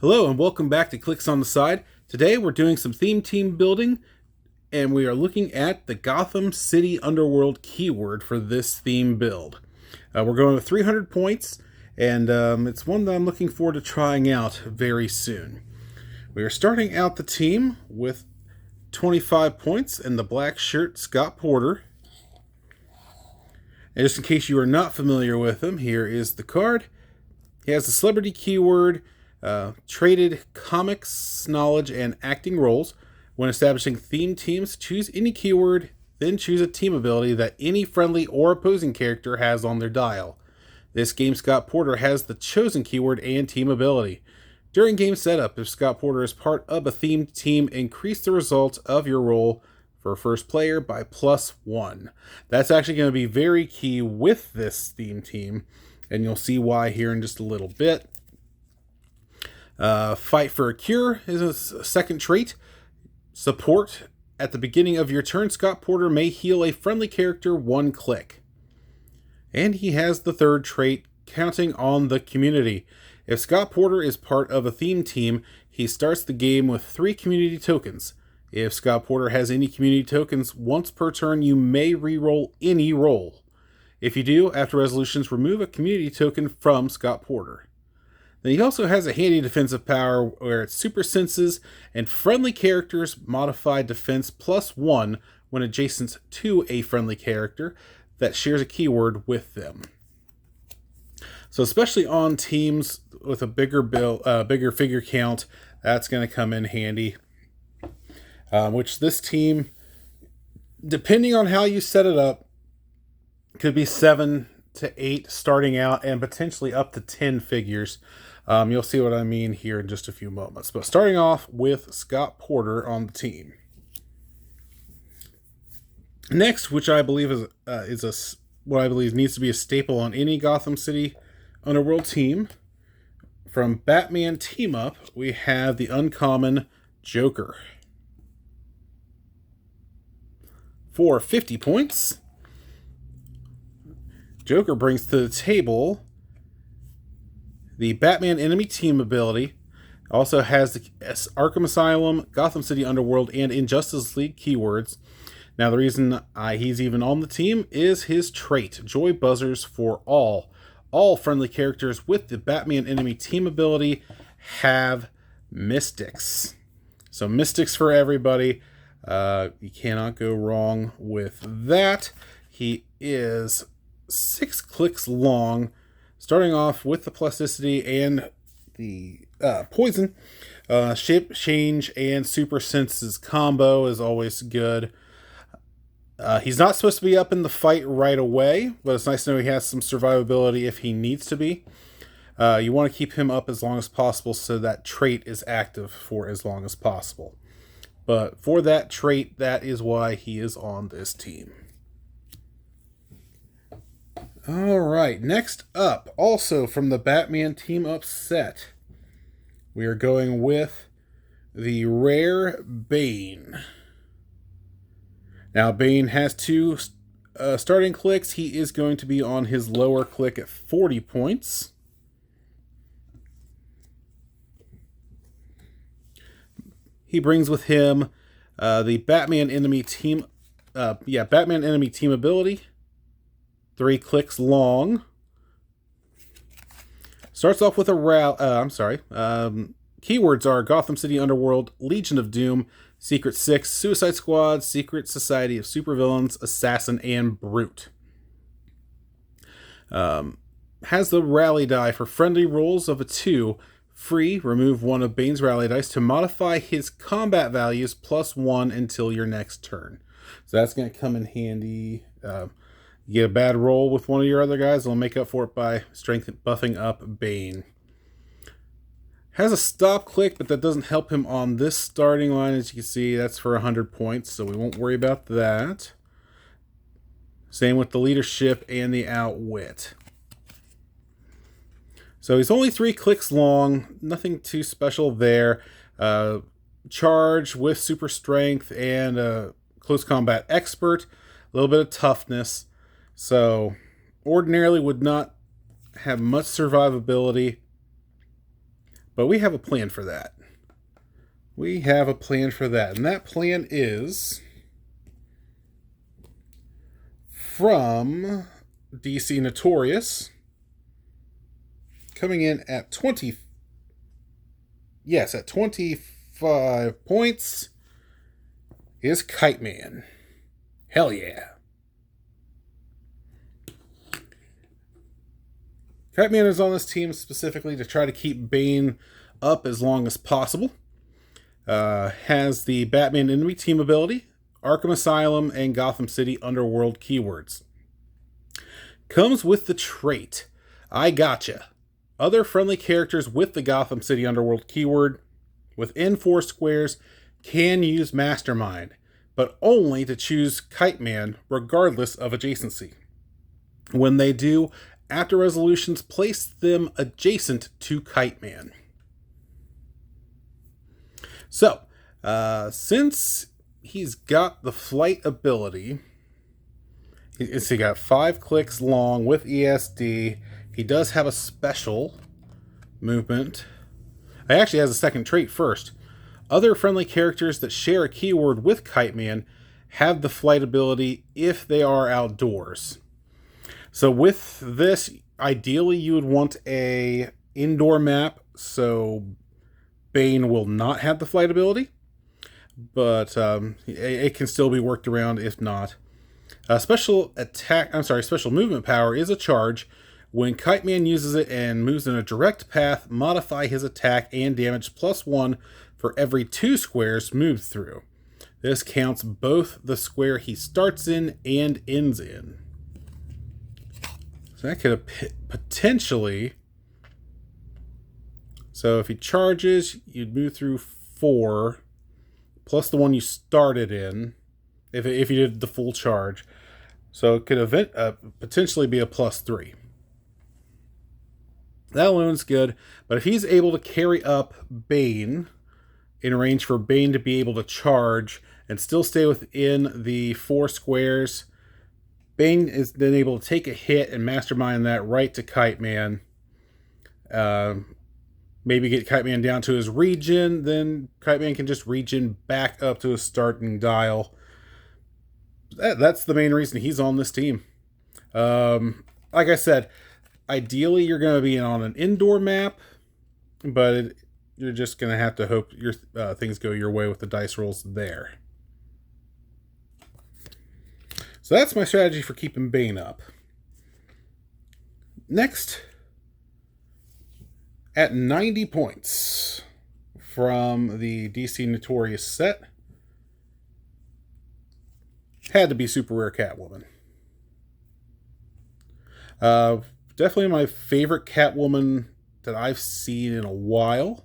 Hello and welcome back to Clicks on the Side. Today we're doing some theme team building and we are looking at the Gotham City Underworld keyword for this theme build. We're going with 300 points and it's one that I'm looking forward to trying out very soon. We are starting out the team with 25 points and the black shirt Scott Porter. And just in case you are not familiar with him, here is the card. He has the celebrity keyword, traded comics knowledge and acting roles. When establishing theme teams, choose any keyword, then choose a team ability that any friendly or opposing character has on their dial. This game, Scott Porter has the chosen keyword and team ability. During game setup, if Scott Porter is part of a themed team, increase the results of your role for first player by +1. That's actually going to be very key with this theme team, and you'll see why here in just a little bit. Fight for a cure is a second trait. Support. At the beginning of your turn, Scott Porter may heal a friendly character 1 click. And he has the third trait, counting on the community. If Scott Porter is part of a theme team, he starts the game with 3 community tokens. If Scott Porter has any community tokens, once per turn you may re-roll any roll. If you do, after resolutions, remove a community token from Scott Porter. Then he also has a handy defensive power where it's super senses and friendly characters modify defense +1 when adjacent to a friendly character that shares a keyword with them. So especially on teams with a bigger figure count, that's going to come in handy. Which this team, depending on how you set it up, could be 7 to 8 starting out and potentially up to 10 figures. You'll see what I mean here in just a few moments. But starting off with Scott Porter on the team. Next, which I believe is what I believe needs to be a staple on any Gotham City Underworld team, from Batman Team Up, we have the uncommon Joker. For 50 points, Joker brings to the table the Batman Enemy Team ability. Also has the Arkham Asylum, Gotham City Underworld, and Injustice League keywords. Now, the reason he's even on the team is his trait, Joy Buzzers for all. All friendly characters with the Batman Enemy Team ability have Mystics. So Mystics for everybody. You cannot go wrong with that. He is 6 clicks long, starting off with the plasticity and the poison. Shape change and super senses combo is always good. He's not supposed to be up in the fight right away, but it's nice to know he has some survivability if he needs to be. You want to keep him up as long as possible so that trait is active for as long as possible. But for that trait, that is why he is on this team. Alright, next up, also from the Batman Team Up set, we are going with the rare Bane. Now, Bane has 2 starting clicks. He is going to be on his lower click at 40 points. He brings with him the Batman Enemy Team Batman Enemy Team ability. 3 clicks long. Starts off with a keywords are Gotham City Underworld, Legion of Doom, Secret Six, Suicide Squad, Secret Society of Supervillains, Assassin, and Brute. Has the rally die for friendly rolls of a 2. Free, remove 1 of Bane's rally dice to modify his combat values +1 until your next turn. So that's going to come in handy. You get a bad roll with one of your other guys, they'll make up for it by strength buffing up Bane. Has a stop click, but that doesn't help him on this starting line. As you can see, that's for 100 points, so we won't worry about that. Same with the leadership and the outwit. So he's only 3 clicks long, nothing too special there. Charge with super strength and close combat expert, a little bit of toughness. So ordinarily would not have much survivability, But we have a plan for that. We have a plan for that. And that plan is from DC Notorious, coming in at 25 points, is Kite Man. Hell yeah. Kite Man is on this team specifically to try to keep Bane up as long as possible. Has the Batman Enemy team ability, Arkham Asylum, and Gotham City Underworld keywords. Comes with the trait, I Gotcha. Other friendly characters with the Gotham City Underworld keyword within 4 squares can use Mastermind, but only to choose Kite Man regardless of adjacency. When they do, after resolutions, place them adjacent to Kite Man. So, since he's got the flight ability, he got 5 clicks long with ESD. He does have a special movement. He actually has a second trait first. Other friendly characters that share a keyword with Kite Man have the flight ability if they are outdoors. So with this, ideally you would want a indoor map, so Bane will not have the flight ability, but it can still be worked around if not. Special movement power is a charge. When Kite Man uses it and moves in a direct path, modify his attack and damage +1 for every 2 squares moved through. This counts both the square he starts in and ends in. So that could potentially... So if he charges, you'd move through 4, plus the one you started in, if you did the full charge. So it could potentially be a +3. That alone's good, but if he's able to carry up Bane in range for Bane to be able to charge and still stay within the 4 squares, Bane is then able to take a hit and mastermind that right to Kite Man. Maybe get Kite Man down to his region, then Kite Man can just region back up to his starting dial. That's the main reason he's on this team. Like I said, ideally you're going to be on an indoor map, but you're just going to have to hope your things go your way with the dice rolls there. So that's my strategy for keeping Bane up. Next, at 90 points from the DC Notorious set, had to be Super Rare Catwoman. Definitely my favorite Catwoman that I've seen in a while.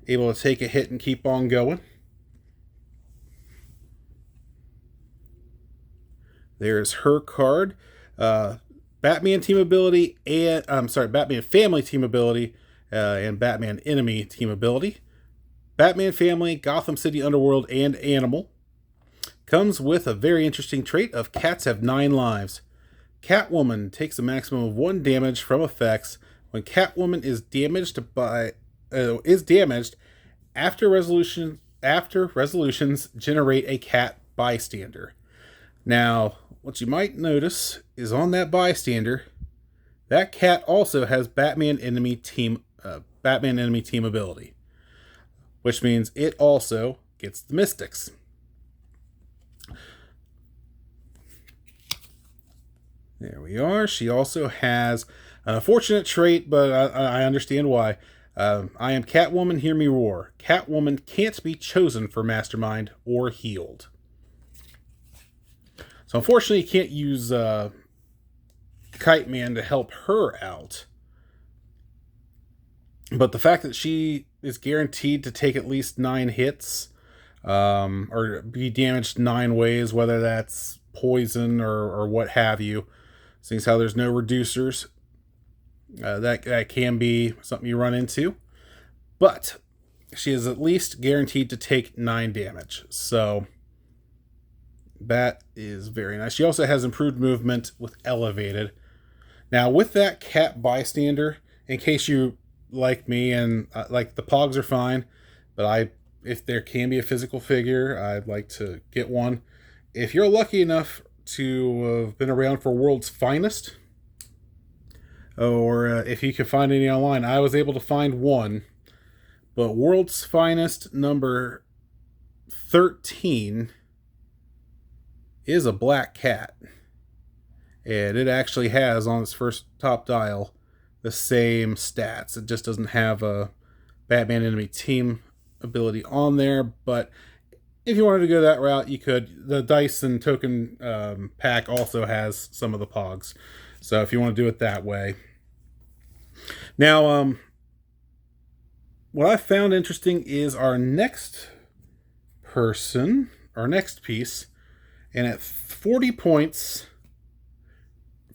Able to take a hit and keep on going. There's her card. Batman team ability and Batman family team ability and Batman enemy team ability. Batman family, Gotham City Underworld, and Animal. Comes with a very interesting trait of cats have 9 lives. Catwoman takes a maximum of 1 damage from effects when Catwoman is damaged after resolutions generate a cat bystander. Now, what you might notice is on that bystander, that cat also has Batman enemy team ability, which means it also gets the Mystics. There we are. She also has an unfortunate trait, but I understand why. I am Catwoman, hear me roar. Catwoman can't be chosen for Mastermind or healed. So unfortunately, you can't use Kite Man to help her out. But the fact that she is guaranteed to take at least 9 hits, or be damaged 9 ways, whether that's poison or what have you, seeing how there's no reducers, that can be something you run into. But she is at least guaranteed to take 9 damage. So that is very nice. She also has improved movement with elevated. Now with that cat bystander, in case you like me, and like the Pogs are fine, but if there can be a physical figure, I'd like to get one. If you're lucky enough to have been around for World's Finest, or if you can find any online, I was able to find one, but World's Finest number 13 is a black cat. And it actually has on its first top dial the same stats. It just doesn't have a Batman Enemy Team ability on there, but if you wanted to go that route, you could. The Dice and Token pack also has some of the Pogs, so if you want to do it that way. Now, what I found interesting is our next piece, and at 40 points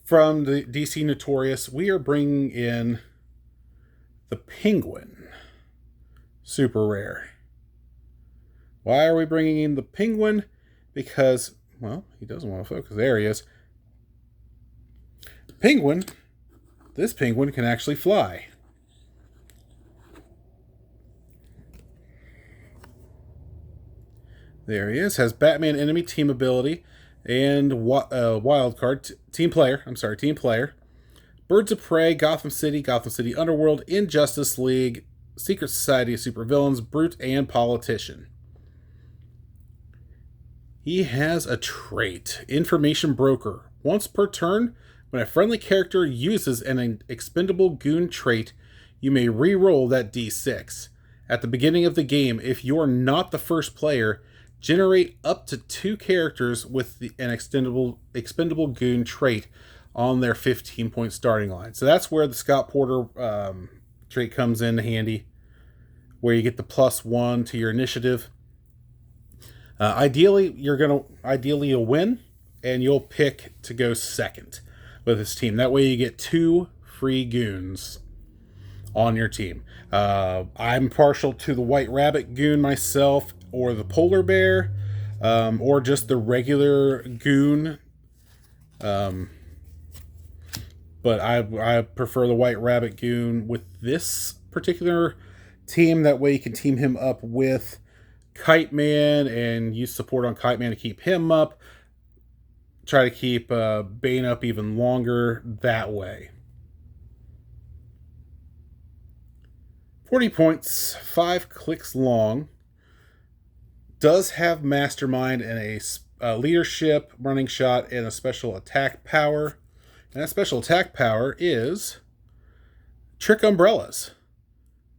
from the DC Notorious, we are bringing in the Penguin. Super rare. Why are we bringing in the Penguin? Because, well, he doesn't want to focus. There he is. This penguin can actually fly. There he is. Has Batman Enemy Team ability and wild card. Team player. Birds of Prey, Gotham City Underworld, Injustice League, Secret Society of Supervillains, Brute, and Politician. He has a trait, Information Broker. Once per turn, when a friendly character uses an expendable goon trait, you may re-roll that d6. At the beginning of the game, if you're not the first player, generate up to 2 characters with an expendable goon trait on their 15-point starting line. So that's where the Scott Porter trait comes in handy, where you get the +1 to your initiative. Ideally, you'll win, and you'll pick to go second with this team. That way you get 2 free goons on your team. I'm partial to the White Rabbit goon myself, or the Polar Bear, or just the regular goon. But I prefer the White Rabbit goon with this particular team. That way you can team him up with Kite Man and use support on Kite Man to keep him up. Try to keep Bane up even longer that way. 40 points, 5 clicks long. Does have Mastermind and a leadership, running shot, and a special attack power. And that special attack power is Trick Umbrellas.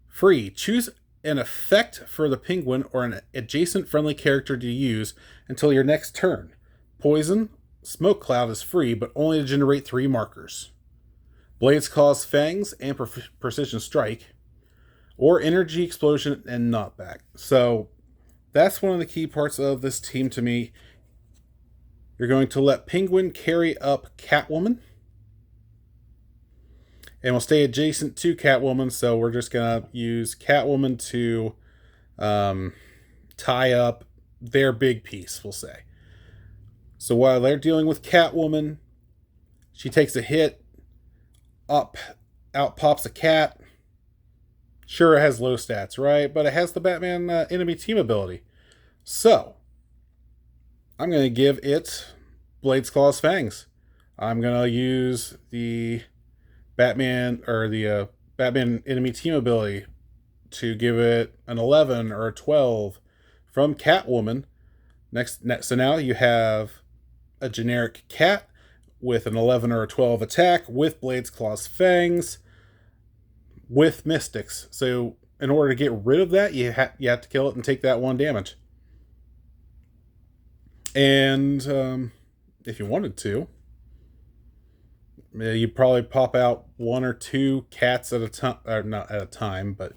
Free. Choose an effect for the Penguin or an adjacent friendly character to use until your next turn. Poison. Smoke Cloud is free, but only to generate 3 markers. Blades Claws, Fangs, and Precision Strike. Or Energy Explosion and Knockback. So that's one of the key parts of this team to me. You're going to let Penguin carry up Catwoman. And we'll stay adjacent to Catwoman, so we're just going to use Catwoman to tie up their big piece, we'll say. So while they're dealing with Catwoman, she takes a hit, out pops a cat. Sure, it has low stats, right? But it has the Batman Enemy Team ability. So, I'm going to give it Blades, Claws, Fangs. I'm going to use the Batman Enemy Team ability to give it an 11 or a 12 from Catwoman. So now you have a generic cat with an 11 or a 12 attack with Blades, Claws, Fangs with Mystics. So in order to get rid of that, you have to kill it and take that 1 damage. And if you wanted to, you'd probably pop out 1 or 2 cats at a time, or not at a time, but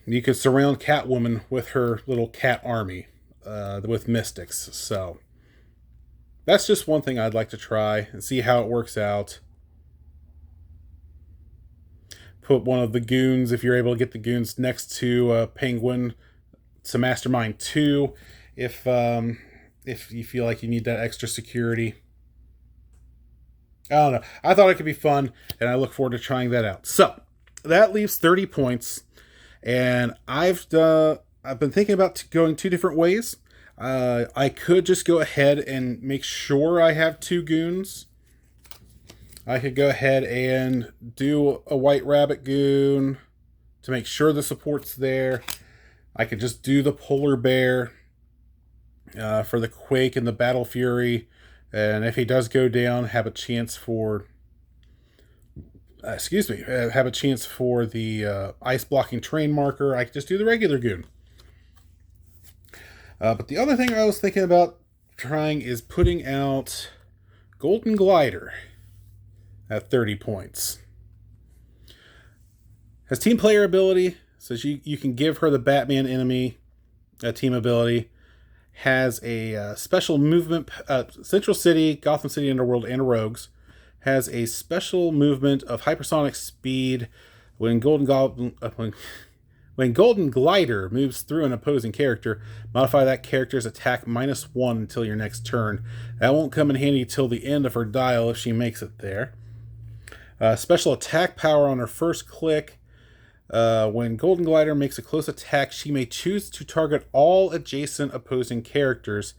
you could surround Catwoman with her little cat army with Mystics. So that's just one thing I'd like to try and see how it works out. Put one of the goons, if you're able to get the goons, next to Penguin to Mastermind 2, if you feel like you need that extra security. I don't know. I thought it could be fun, and I look forward to trying that out. So, that leaves 30 points. And I've been thinking about going two different ways. I could just go ahead and make sure I have 2 goons. I could go ahead and do a White Rabbit goon to make sure the support's there. I could just do the Polar Bear for the Quake and the Battle Fury. And if he does go down, have a chance for... have a chance for the ice blocking train marker. I could just do the regular goon. But the other thing I was thinking about trying is putting out Golden Glider at 30 points. Has team player ability, so you can give her the Batman enemy team ability. Has a special movement, Central City, Gotham City, Underworld, and Rogues. Has a special movement of hypersonic speed when Golden Glider moves through an opposing character. Modify that character's attack -1 until your next turn. That won't come in handy till the end of her dial if she makes it there. Special attack power on her first click. When Golden Glider makes a close attack, she may choose to target all adjacent opposing characters.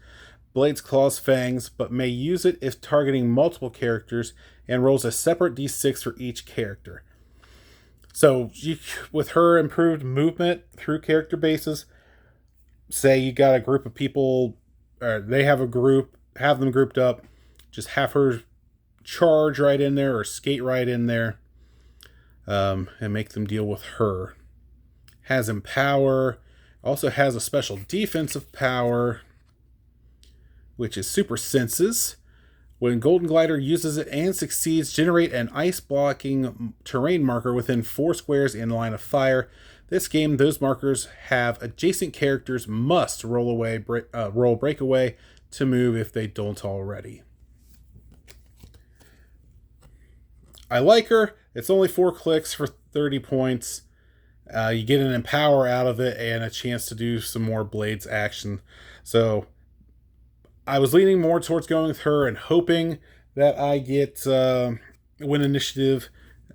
Blades, Claws, Fangs, but may use it if targeting multiple characters and rolls a separate d6 for each character. So with her improved movement through character bases, say you got a group of people, or they have a group, have them grouped up, just have her charge right in there or skate right in there, and make them deal with her. Has Empower, also has a special defensive power, which is Super Senses. When Golden Glider uses it and succeeds, generate an ice-blocking terrain marker within 4 squares in line of fire. This game, those markers have adjacent characters must roll breakaway to move if they don't already. I like her. It's only 4 clicks for 30 points. You get an Empower out of it and a chance to do some more Blades action. So I was leaning more towards going with her and hoping that I get win initiative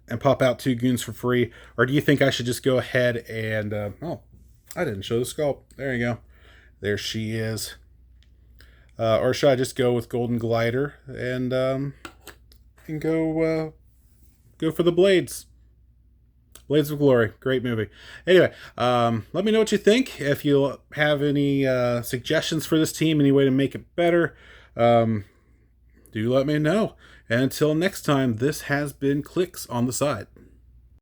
and pop out 2 goons for free. Or do you think I should just go ahead and... I didn't show the sculpt. There you go. There she is. Or should I just go with Golden Glider and go for the Blades? Blades of Glory. Great movie. Anyway, let me know what you think. If you have any suggestions for this team, any way to make it better, do let me know. And until next time, this has been Clicks on the Side.